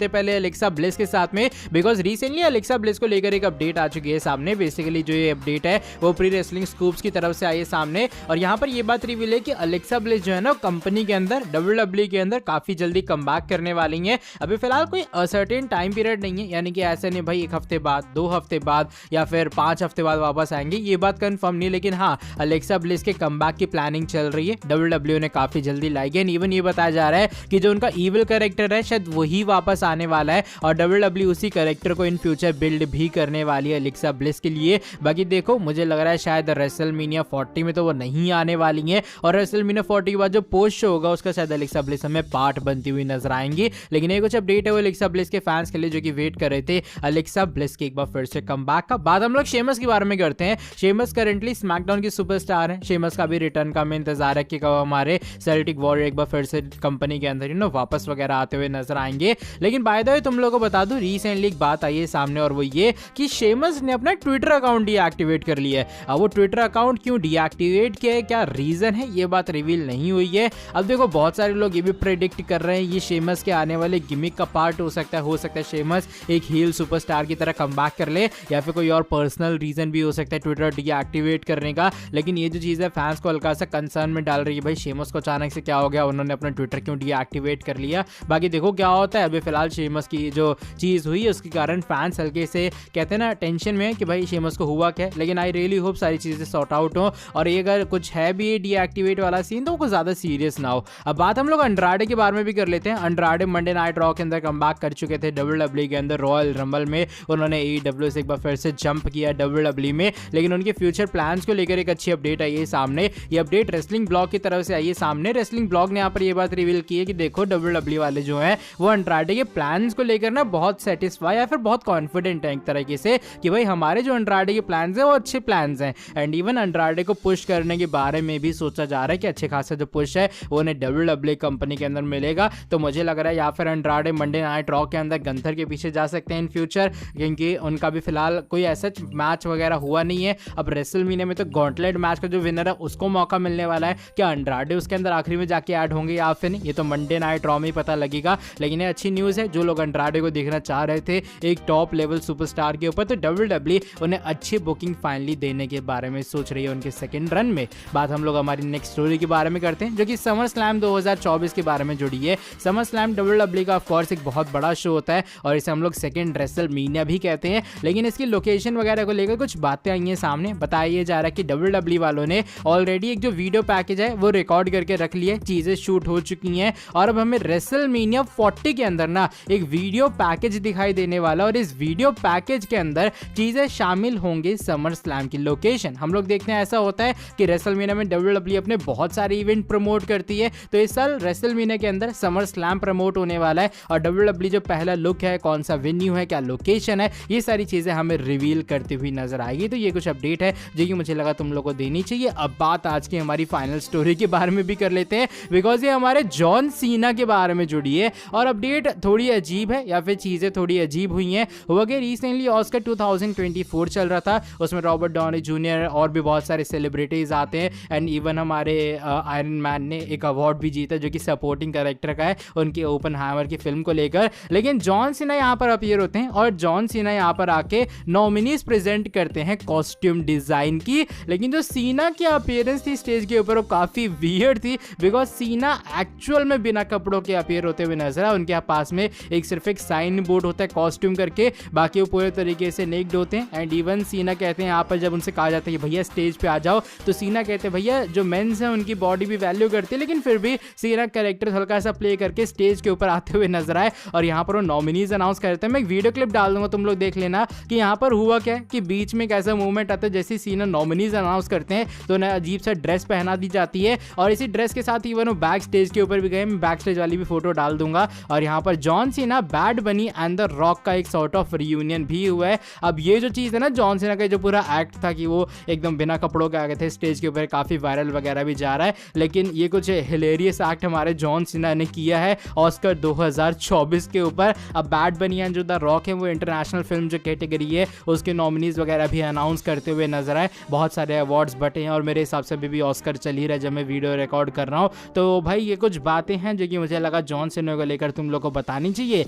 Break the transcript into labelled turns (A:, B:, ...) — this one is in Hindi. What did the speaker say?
A: पहले अलेक्सा ब्लिस के साथ में, बिकॉज रिसेंटली अलेक्सा ब्लिस को लेकर एक अपडेट आ चुकी है सामने। बेसिकली जो ये अपडेट है वो प्री रेसलिंग स्कूप्स की तरफ से आई है सामने, और यहाँ पर ये बात रिवील है कि अलेक्सा ब्लिस जो है ना कंपनी के अंदर WWE के अंदर काफी जल्दी कमबैक करने वाली है। अभी फिलहाल कोई असर्टेन टाइम पीरियड नहीं है, यानी कि ऐसे नहीं भाई 1 हफ्ते बाद, 2 हफ्ते बाद या फिर 5 हफ्ते बाद वापस आएंगे, ये बात कंफर्म नहीं। लेकिन हाँ, अलेक्सा ब्लिस के कमबैक की प्लानिंग चल रही है, WWE ने काफी जल्दी लाई है। इवन ये बताया जा रहा है कि जो उनका ईविल कैरेक्टर है शायद वही वापस आने वाला है, और WWE उसी कैरेक्टर को इन फ्यूचर बिल्ड भी करने वाली है अलेक्सा ब्लिस के लिए। बाकी देखो, मुझे लग रहा है शायद रेसलमेनिया 40 में तो वो नहीं आने वाली है, और रेसलमेनिया 40 के बाद जो पोस्ट शो होगा उसका शायद अलेक्सा ब्लिस हमें पार्ट बनती हुई नजर आएंगी। लेकिन ये कुछ अपडेट है वो अलेक्सा ब्लिस के फैंस के लिए जो कि वेट कर रहे थे अलेक्सा ब्लिस के एक बार फिर से कमबैक का। बाद हम लोग शेमस के बारे में करते हैं। शेमस करंटली स्मैकडाउन की सुपरस्टार है। शेमस का भी रिटर्न का हमें इंतजार है कि कब हमारे सेल्टिक वॉरियर एक बार फिर से कंपनी के अंदर वापस वगैरह आते हुए नजर आएंगे। लेकिन बाय द वे तुम लोगों को बता दूं, रिसेंटली एक बात आई है सामने, और वो ये कि शेमस ने अपना ट्विटर अकाउंट डीएक्टिवेट कर लिया है। अब वो ट्विटर अकाउंट क्यों डीएक्टिवेट किया है, क्या रीजन है, ये बात रिवील नहीं हुई है। अब देखो, बहुत सारे लोग ये भी प्रेडिक्ट कर रहे हैं ये शेमस के आने वाले गिमिक का पार्ट हो सकता है शेमस एक हील सुपरस्टार की तरह कमबैक कर ले, या फिर कोई और पर्सनल रीजन भी हो सकता है ट्विटर डीएक्टिवेट करने का। लेकिन ये जो चीज है फैंस को हल्का सा कंसर्न में डाल रही है, भाई शेमस को अचानक से क्या हो गया, उन्होंने अपना ट्विटर क्यों डीएक्टिवेट कर लिया। बाकी देखो क्या होता है। अभी फिलहाल शेमस की जो चीज हुई है उसके कारण फैंस हल्के से कहते हैं ना टेंशन में कि भाई शेमस को हुआ क्या। लेकिन आई रियली होप सारी चीजें सॉर्ट आउट हो, और ये अगर कुछ है भी डीएक्टिवेट वाला सीन तो कुछ ज्यादा सीरियस ना हो। अब बात हम लोग अंड्राडे के बारे में भी कर लेते हैं। अंड्राडे मंडे नाइट रॉ के अंदर कमबैक कर चुके थे WWE के अंदर। रॉयल रंबल में उन्होंने AEW से एक बार फिर से जंप किया WWE में। लेकिन उनके फ्यूचर प्लान्स को लेकर एक अच्छी अपडेट आई है सामने। ये अपडेट रेसलिंग ब्लॉग की तरफ से आई है सामने। रेसलिंग ब्लॉग ने यहाँ पर ये बात रिवील की है कि देखो WWE वाले जो हैं वो अंड्राडे के प्लान्स को लेकर ना बहुत सेटिस्फाई या फिर बहुत कॉन्फिडेंट है एक तरीके से कि भाई हमारे जो अंड्राडे के प्लान्स हैं वो अच्छे प्लान्स हैं। एंड इवन अंड्राडे को पुश करने के बारे में भी सोचा जा रहा है कि अच्छे खासा जो पुश है वो उन्हें WWE कंपनी के अंदर मिलेगा। तो मुझे लग रहा है या फिर अंड्राडे मंडे नाइट रॉ के अंदर गंथर के पीछे जा सकते हैं इन फ्यूचर, क्योंकि उनका भी फिलहाल कोई ऐसा मैच वगैरह हुआ नहीं है। अब रेसलमेनिया में तो गॉन्टलेट मैच का जो विनर है उसको मौका मिलने वाला है। क्या अंड्राडे उसके अंदर आखिरी में जाके ऐड होंगे या फिर नहीं, ये तो मंडे नाइट रॉ में ही पता लगेगा। लेकिन ये अच्छी न्यूज़ है, जो लोग अंड्राडे को देखना चाह रहे थे एक टॉप लेवल सुपरस्टार के ऊपर, तो WWE उन्हें अच्छी बुकिंग फाइनली देने के बारे में सोच रही है उनके सेकंड रन में। बात हम लोग हमारी नेक्स्ट स्टोरी के बारे में करते हैं जो कि समर स्लैम 2024 के बारे में जुड़ी है। समर स्लैम WWE का ऑफ कोर्स एक बहुत बड़ा शो होता है और इसे हम लोग सेकंड रेसलमेनिया भी कहते हैं। लेकिन इसकी लोकेशन वगैरह को लेकर कुछ बातें आई हैं सामने। बताया जा रहा है कि WWE वालों ने ऑलरेडी एक जो वीडियो पैकेज है वो रिकॉर्ड करके रख लिया है, चीजें शूट हो चुकी हैं, और अब हमें रेसलमेनिया 40 के अंदर ना एक वीडियो पैकेज दिखाई देने वाला, और इस वीडियो पैकेज के अंदर चीजें शामिल होंगी समर स्लैम की लोकेशन। हम लोग देखते हैं ऐसा होता है कि रेसलमेनिया में WWE अपने बहुत सारे इवेंट प्रमोट करती है, तो इस साल रेसलमेनिया के अंदर समर स्लैम प्रमोट होने वाला है, और WWE जो पहला लुक है, कौन सा वेन्यू है, क्या लोकेशन है, ये सारी चीजें हमें रिवील करती हुई नजर आएगी। तो ये कुछ अपडेट है जो कि मुझे लगा तुम लोग को देनी चाहिए। अब बात आज की हमारी फाइनल स्टोरी के बारे में भी कर लेते हैं, बिकॉज ये हमारे जॉन सीना के बारे में जुड़ी है, और अपडेट थोड़ी अजीब है या फिर चीजें थोड़ी अजीब हुई हैं। हुआ कि रिसेंटली ऑस्कर 2024 चल रहा था, उसमें रॉबर्ट डॉनी जूनियर और भी बहुत सारे सेलिब्रिटीज आते हैं, एंड इवन हमारे आयरन मैन ने एक अवार्ड भी जीता जो कि सपोर्टिंग कैरेक्टर का है उनकी ओपनहाइमर की फिल्म को लेकर। लेकिन जॉन सीना यहाँ पर अपीयर होते हैं, और जॉन सीना यहाँ पर आके नॉमिनीज प्रेजेंट करते हैं कॉस्ट्यूम डिजाइन की। लेकिन जो सीना की अपीयरेंस थी स्टेज के ऊपर वो काफी वियर्ड थी, बिकॉज सीना एक्चुअल में बिना कपड़ों के अपीयर होते हुए नजर आए। उनके पास में सिर्फ एक साइन बोर्ड होता है कॉस्ट्यूम करके, बाकी वो पूरे तरीके से नेक्ड होते हैं। एंड इवन सीना कहते हैं यहाँ पर जब उनसे कहा जाता है कि भैया स्टेज पे आ जाओ, तो सीना कहते हैं भैया जो मेंस हैं उनकी बॉडी भी वैल्यू करती है, लेकिन फिर भी सीना कैरेक्टर हल्का सा प्ले करके स्टेज के ऊपर आते हुए नजर आए। और यहाँ पर वो नॉमिनीज अनाउंस करते हैं। मैं एक वीडियो क्लिप डाल दूंगा, तुम लोग देख लेना कि यहाँ पर हुआ क्या है कि बीच में एक ऐसा मूवमेंट आता है जैसे सीना नॉमिनीज अनाउंस करते हैं तो उन्हें अजीब सा ड्रेस पहना दी जाती है, और इसी ड्रेस के साथ इवन वो बैक स्टेज के ऊपर भी गए। मैं बैक स्टेज वाली भी फोटो डाल दूंगा। और यहाँ पर जॉन सीना, बैड बनी एंड द रॉक का एक सॉर्ट ऑफ रियूनियन भी हुआ है। अब ये जो चीज़ है ना, जॉन सीना का जो पूरा एक्ट था कि वो एकदम बिना कपड़ों के आ गए थे स्टेज के ऊपर, काफ़ी वायरल वगैरह भी जा रहा है। लेकिन ये कुछ हिलेरियस एक्ट हमारे जॉन सीना ने किया है ऑस्कर 2024 के ऊपर। अब बैड बनी एंड जो द रॉक है वो इंटरनेशनल फिल्म जो कैटेगरी है उसके नॉमिनीज वगैरह भी अनाउंस करते हुए नजर आए। बहुत सारे अवार्ड्स बटे हैं, और मेरे हिसाब से भी ऑस्कर चल ही रहा है जब मैं वीडियो रिकॉर्ड कर रहा हूँ। तो भाई ये कुछ बातें हैं जो कि मुझे लगा जॉन सीना को लेकर तुम लोग को बतानी चाहिए।